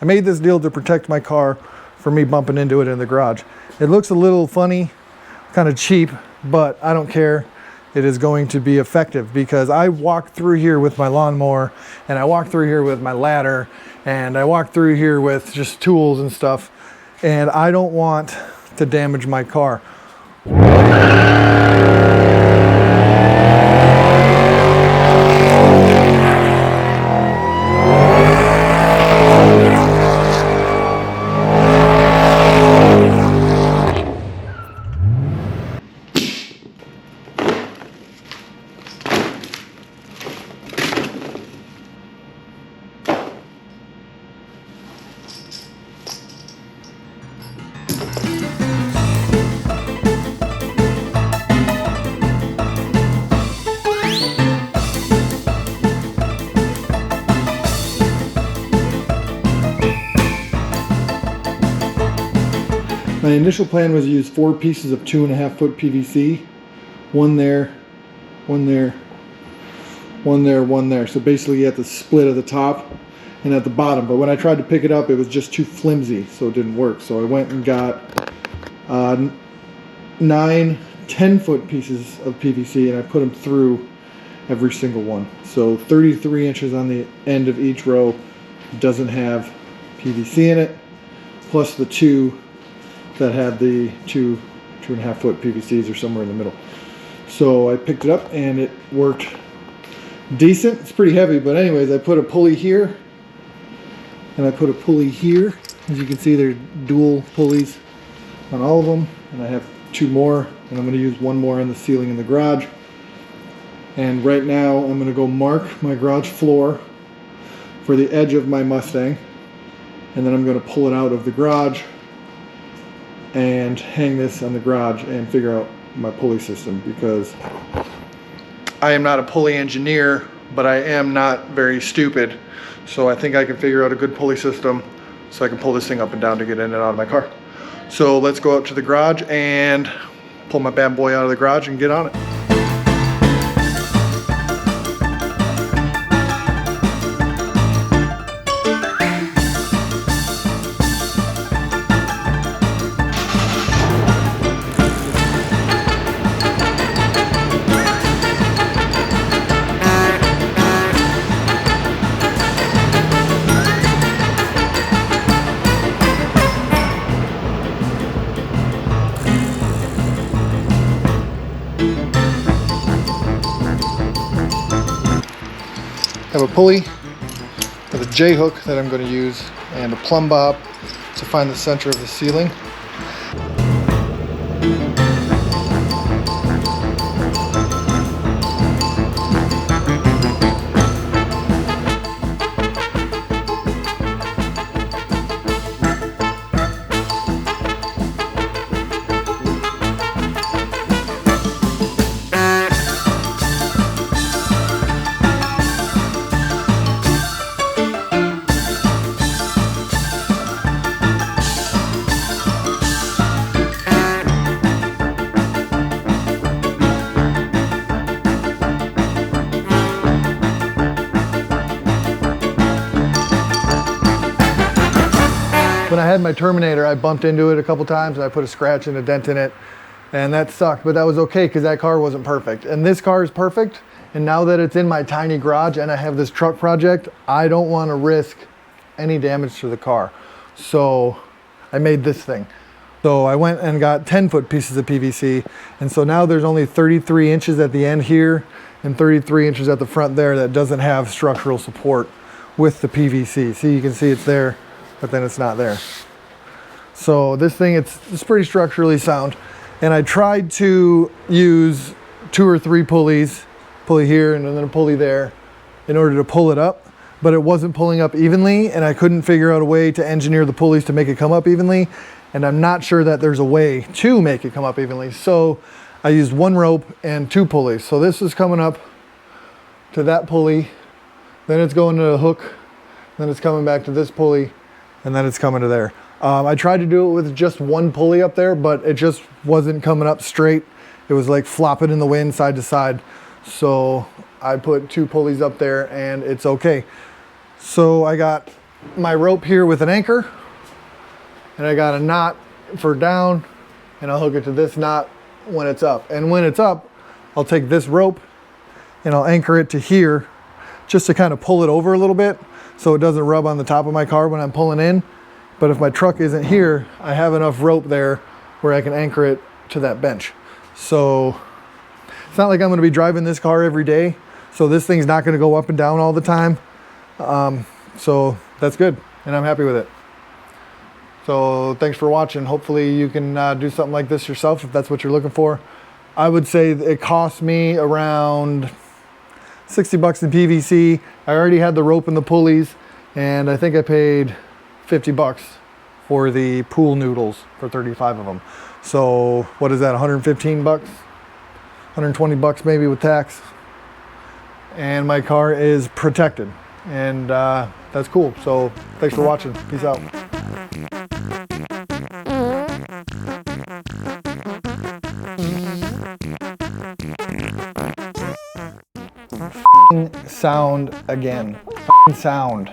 I made this deal to protect my car from me bumping into it in the garage. It looks a little funny, kind of cheap, but I don't care. It is going to be effective because I walk through here with my lawnmower, and I walk through here with my ladder, and I walk through here with just tools and stuff, and I don't want to damage my car. My initial plan was to use 4 pieces of 2.5 foot PVC, one there, one there, one there, one there. So basically at the split at the top and at the bottom. But when I tried to pick it up, it was just too flimsy, so it didn't work. So I went and got 9 10-foot pieces of PVC, and I put them through every single one. So 33 inches on the end of each row doesn't have PVC in it, plus the 2 that had the 2.5 foot PVCs or somewhere in the middle. So I picked it up and it worked decent. It's pretty heavy, but anyways, I put a pulley here and I put a pulley here. As you can see, there's dual pulleys on all of them, and I have 2 more, and I'm going to use 1 more on the ceiling in the garage. And right now I'm going to go mark my garage floor for the edge of my Mustang, and then I'm going to pull it out of the garage and hang this on the garage and figure out my pulley system, because I am not a pulley engineer, but I am not very stupid. So I think I can figure out a good pulley system so I can pull this thing up and down to get in and out of my car. So let's go out to the garage and pull my bad boy out of the garage and get on it. I have a pulley with a J-hook that I'm going to use, and a plumb bob to find the center of the ceiling. When I had my Terminator, I bumped into it a couple times and I put a scratch and a dent in it, and that sucked, but that was okay because that car wasn't perfect. And this car is perfect, and now that it's in my tiny garage and I have this truck project, I don't want to risk any damage to the car. So I made this thing. So I went and got 10-foot pieces of PVC, and so now there's only 33 inches at the end here and 33 inches at the front there that doesn't have structural support with the PVC. See, you can see it's there, but then it's not there. So this thing, it's pretty structurally sound. And I tried to use 2 or 3 pulleys, pulley here and then a pulley there, in order to pull it up, but it wasn't pulling up evenly, and I couldn't figure out a way to engineer the pulleys to make it come up evenly, and I'm not sure that there's a way to make it come up evenly. So I used 1 rope and 2 pulleys. So this is coming up to that pulley, then it's going to the hook, then it's coming back to this pulley, and then it's coming to there. I tried to do it with just 1 pulley up there, but it just wasn't coming up straight. It was like flopping in the wind side to side. So I put 2 pulleys up there and it's okay. So I got my rope here with an anchor, and I got a knot for down, and I'll hook it to this knot when it's up. And when it's up, I'll take this rope and I'll anchor it to here just to kind of pull it over a little bit so it doesn't rub on the top of my car when I'm pulling in. But if my truck isn't here, I have enough rope there where I can anchor it to that bench. So it's not like I'm gonna be driving this car every day, so this thing's not gonna go up and down all the time. So that's good, and I'm happy with it. So thanks for watching. Hopefully you can do something like this yourself if that's what you're looking for. I would say it cost me around 60 bucks in PVC. I already had the rope and the pulleys, and I think I paid 50 bucks for the pool noodles for 35 of them. So what is that, 115 bucks? 120 bucks maybe with tax. And my car is protected, and that's cool. So thanks for watching. Peace out. Sound again. Sound.